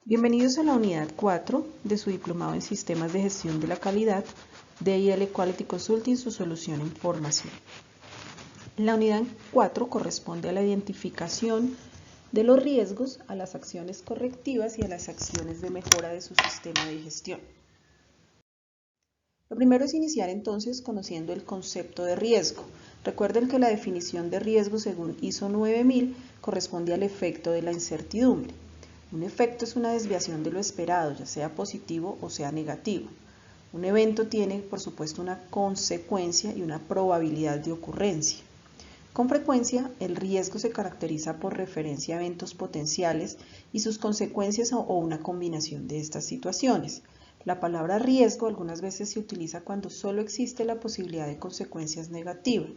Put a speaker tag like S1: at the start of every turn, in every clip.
S1: Bienvenidos a la unidad 4 de su diplomado en Sistemas de Gestión de la Calidad de IL Quality Consulting, su solución en formación. La unidad 4 corresponde a la identificación de los riesgos, a las acciones correctivas y a las acciones de mejora de su sistema de gestión. Lo primero es iniciar entonces conociendo el concepto de riesgo. Recuerden que la definición de riesgo según ISO 9000 corresponde al efecto de la incertidumbre. Un efecto es una desviación de lo esperado, ya sea positivo o sea negativo. Un evento tiene, por supuesto, una consecuencia y una probabilidad de ocurrencia. Con frecuencia, el riesgo se caracteriza por referencia a eventos potenciales y sus consecuencias o una combinación de estas situaciones. La palabra riesgo algunas veces se utiliza cuando solo existe la posibilidad de consecuencias negativas,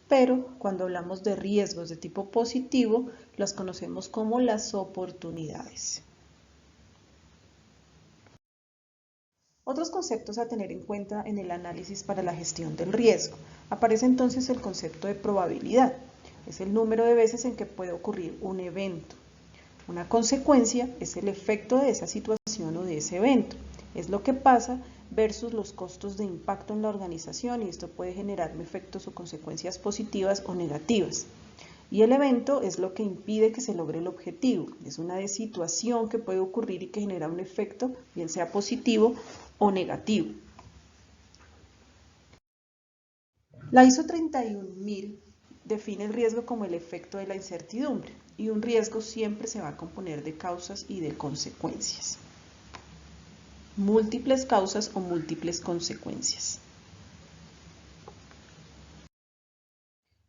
S1: pero cuando hablamos de riesgos de tipo positivo, las conocemos como las oportunidades. Otros conceptos a tener en cuenta en el análisis para la gestión del riesgo. Aparece entonces el concepto de probabilidad. Es el número de veces en que puede ocurrir un evento. Una consecuencia es el efecto de esa situación o de ese evento. Es lo que pasa versus los costos de impacto en la organización y esto puede generar efectos o consecuencias positivas o negativas. Y el evento es lo que impide que se logre el objetivo. Es una situación que puede ocurrir y que genera un efecto, bien sea positivo o negativo. La ISO 31000 define el riesgo como el efecto de la incertidumbre y un riesgo siempre se va a componer de causas y de consecuencias. Múltiples causas o múltiples consecuencias.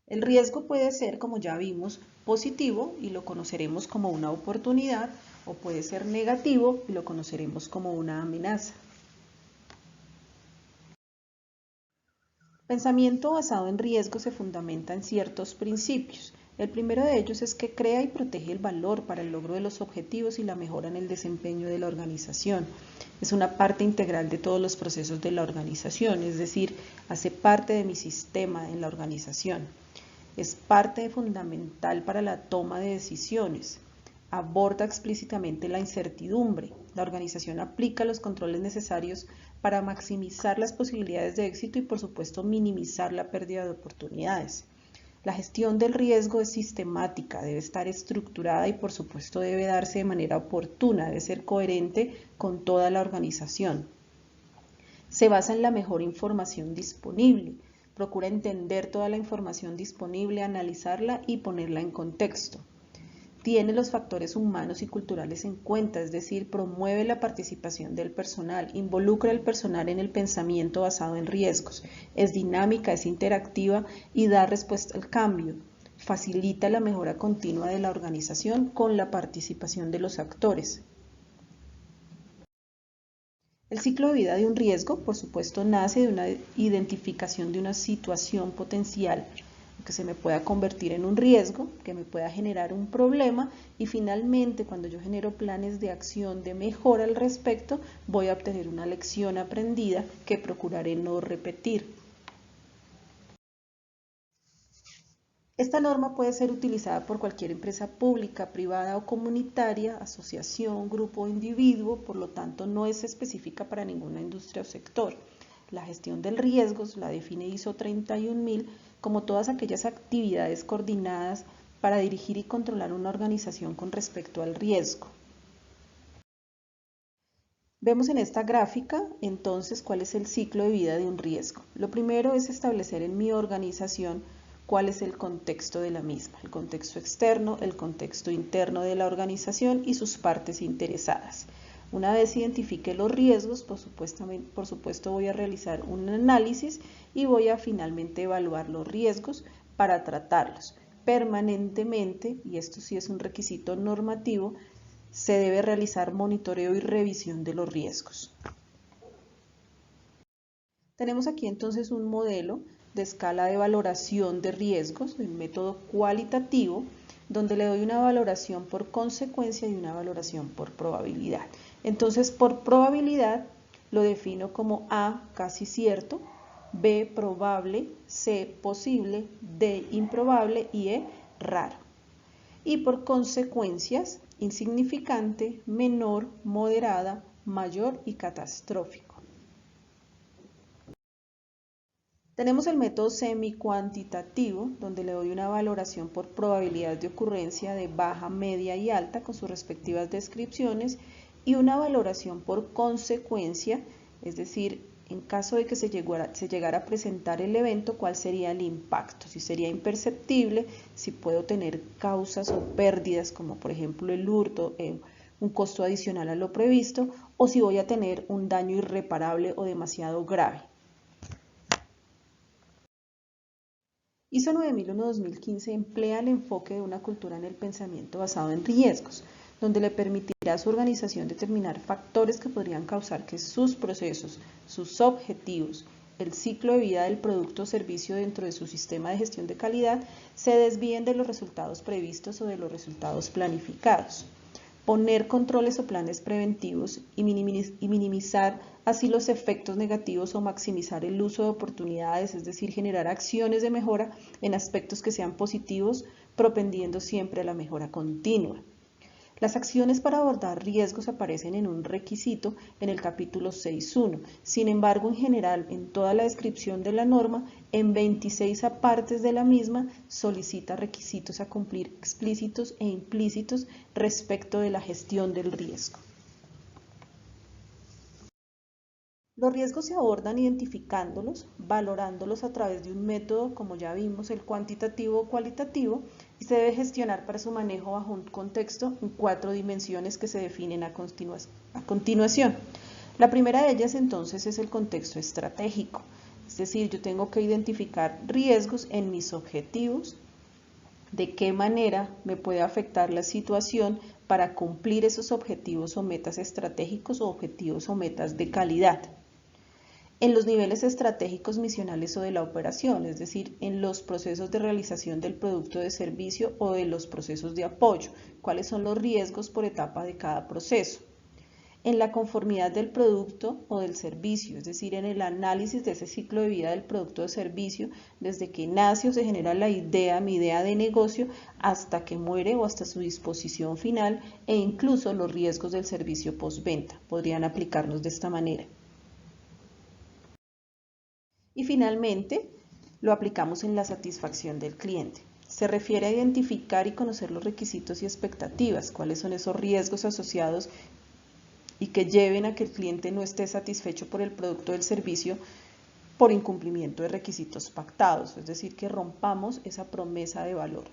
S1: El riesgo puede ser, como ya vimos, positivo y lo conoceremos como una oportunidad, o puede ser negativo y lo conoceremos como una amenaza. Pensamiento basado en riesgo se fundamenta en ciertos principios. El primero de ellos es que crea y protege el valor para el logro de los objetivos y la mejora en el desempeño de la organización. Es una parte integral de todos los procesos de la organización, es decir, hace parte de mi sistema en la organización. Es parte fundamental para la toma de decisiones. Aborda explícitamente la incertidumbre. La organización aplica los controles necesarios para maximizar las posibilidades de éxito y, por supuesto, minimizar la pérdida de oportunidades. La gestión del riesgo es sistemática, debe estar estructurada y, por supuesto, debe darse de manera oportuna, debe ser coherente con toda la organización. Se basa en la mejor información disponible. Procura entender toda la información disponible, analizarla y ponerla en contexto. Tiene los factores humanos y culturales en cuenta, es decir, promueve la participación del personal, involucra al personal en el pensamiento basado en riesgos, es dinámica, es interactiva y da respuesta al cambio. Facilita la mejora continua de la organización con la participación de los actores. El ciclo de vida de un riesgo, por supuesto, nace de una identificación de una situación potencial que se me pueda convertir en un riesgo, que me pueda generar un problema y finalmente cuando yo genero planes de acción de mejora al respecto, voy a obtener una lección aprendida que procuraré no repetir. Esta norma puede ser utilizada por cualquier empresa pública, privada o comunitaria, asociación, grupo o individuo, por lo tanto no es específica para ninguna industria o sector. La gestión del riesgo la define ISO 31000 como todas aquellas actividades coordinadas para dirigir y controlar una organización con respecto al riesgo. Vemos en esta gráfica entonces cuál es el ciclo de vida de un riesgo. Lo primero es establecer en mi organización cuál es el contexto de la misma, el contexto externo, el contexto interno de la organización y sus partes interesadas. Una vez identifique los riesgos, por supuesto voy a realizar un análisis y voy a finalmente evaluar los riesgos para tratarlos permanentemente, y esto sí es un requisito normativo, se debe realizar monitoreo y revisión de los riesgos. Tenemos aquí entonces un modelo de escala de valoración de riesgos, de un método cualitativo, donde le doy una valoración por consecuencia y una valoración por probabilidad. Entonces, por probabilidad lo defino como A, casi cierto, B, probable, C, posible, D, improbable y E, raro. Y por consecuencias insignificante, menor, moderada, mayor y catastrófico. Tenemos el método semi-cuantitativo, donde le doy una valoración por probabilidad de ocurrencia de baja, media y alta con sus respectivas descripciones, y una valoración por consecuencia, es decir, en caso de que se llegara a presentar el evento, cuál sería el impacto, si sería imperceptible, si puedo tener causas o pérdidas, como por ejemplo el hurto, un costo adicional a lo previsto, o si voy a tener un daño irreparable o demasiado grave. ISO 9001-2015 emplea el enfoque de una cultura en el pensamiento basado en riesgos, donde le permitirá a su organización determinar factores que podrían causar que sus procesos, sus objetivos, el ciclo de vida del producto o servicio dentro de su sistema de gestión de calidad se desvíen de los resultados previstos o de los resultados planificados. Poner controles o planes preventivos y minimizar así los efectos negativos o maximizar el uso de oportunidades, es decir, generar acciones de mejora en aspectos que sean positivos, propendiendo siempre a la mejora continua. Las acciones para abordar riesgos aparecen en un requisito en el capítulo 6.1. Sin embargo, en general, en toda la descripción de la norma, en 26 apartes de la misma, solicita requisitos a cumplir explícitos e implícitos respecto de la gestión del riesgo. Los riesgos se abordan identificándolos, valorándolos a través de un método, como ya vimos, el cuantitativo o cualitativo, y se debe gestionar para su manejo bajo un contexto en 4 dimensiones que se definen a continuación. La primera de ellas entonces es el contexto estratégico, es decir, yo tengo que identificar riesgos en mis objetivos, de qué manera me puede afectar la situación para cumplir esos objetivos o metas estratégicos o objetivos o metas de calidad. En los niveles estratégicos misionales o de la operación, es decir, en los procesos de realización del producto de servicio o de los procesos de apoyo, cuáles son los riesgos por etapa de cada proceso. En la conformidad del producto o del servicio, es decir, en el análisis de ese ciclo de vida del producto de servicio, desde que nace o se genera la idea, mi idea de negocio, hasta que muere o hasta su disposición final, e incluso los riesgos del servicio postventa podrían aplicarnos de esta manera. Y finalmente, lo aplicamos en la satisfacción del cliente. Se refiere a identificar y conocer los requisitos y expectativas, cuáles son esos riesgos asociados y que lleven a que el cliente no esté satisfecho por el producto o el servicio por incumplimiento de requisitos pactados, es decir, que rompamos esa promesa de valor.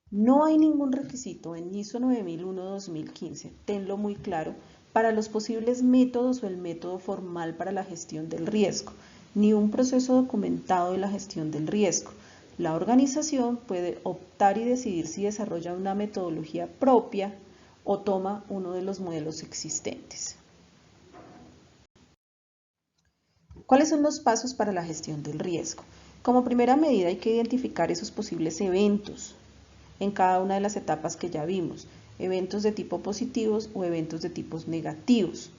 S1: No hay ningún requisito en ISO 9001-2015, tenlo muy claro, para los posibles métodos o el método formal para la gestión del riesgo, ni un proceso documentado de la gestión del riesgo. La organización puede optar y decidir si desarrolla una metodología propia o toma uno de los modelos existentes. ¿Cuáles son los pasos para la gestión del riesgo? Como primera medida hay que identificar esos posibles eventos en cada una de las etapas que ya vimos, eventos de tipo positivos o eventos de tipos negativos,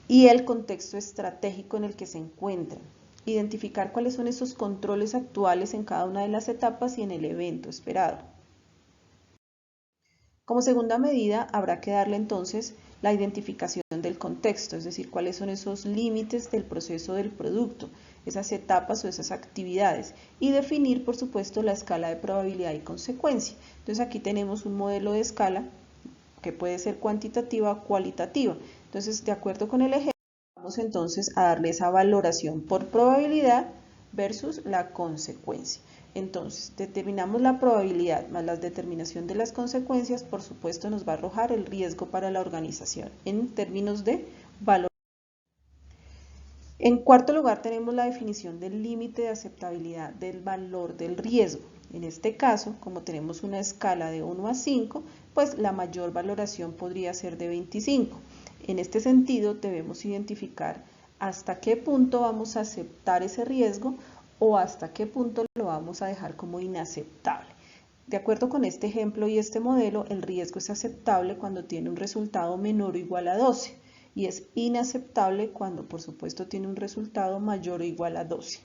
S1: y el contexto estratégico en el que se encuentran. Identificar cuáles son esos controles actuales en cada una de las etapas y en el evento esperado. Como segunda medida, habrá que darle entonces la identificación del contexto, es decir, cuáles son esos límites del proceso del producto, esas etapas o esas actividades, y definir, por supuesto, la escala de probabilidad y consecuencia. Entonces aquí tenemos un modelo de escala que puede ser cuantitativa o cualitativa. Entonces, de acuerdo con el ejemplo, vamos entonces a darle esa valoración por probabilidad versus la consecuencia. Entonces, determinamos la probabilidad más la determinación de las consecuencias, por supuesto nos va a arrojar el riesgo para la organización en términos de valor. En cuarto lugar tenemos la definición del límite de aceptabilidad del valor del riesgo. En este caso, como tenemos una escala de 1 a 5, pues la mayor valoración podría ser de 25. En este sentido, debemos identificar hasta qué punto vamos a aceptar ese riesgo o hasta qué punto lo vamos a dejar como inaceptable. De acuerdo con este ejemplo y este modelo, el riesgo es aceptable cuando tiene un resultado menor o igual a 12 y es inaceptable cuando, por supuesto, tiene un resultado mayor o igual a 12.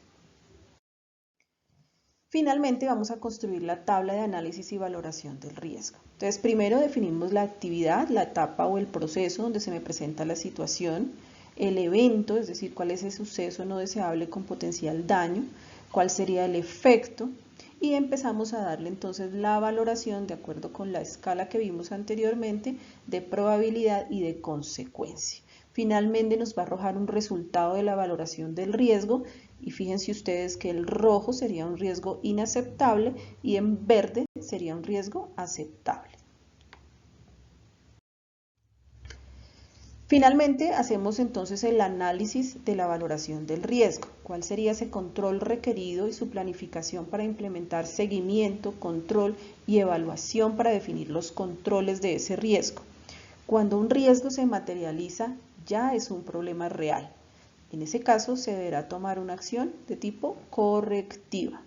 S1: Finalmente vamos a construir la tabla de análisis y valoración del riesgo. Entonces primero definimos la actividad, la etapa o el proceso donde se me presenta la situación, el evento, es decir, cuál es ese suceso no deseable con potencial daño, cuál sería el efecto, y empezamos a darle entonces la valoración de acuerdo con la escala que vimos anteriormente de probabilidad y de consecuencia. Finalmente nos va a arrojar un resultado de la valoración del riesgo y fíjense ustedes que el rojo sería un riesgo inaceptable y en verde sería un riesgo aceptable. Finalmente, hacemos entonces el análisis de la valoración del riesgo. ¿Cuál sería ese control requerido y su planificación para implementar seguimiento, control y evaluación para definir los controles de ese riesgo? Cuando un riesgo se materializa, ya es un problema real. En ese caso, se deberá tomar una acción de tipo correctiva.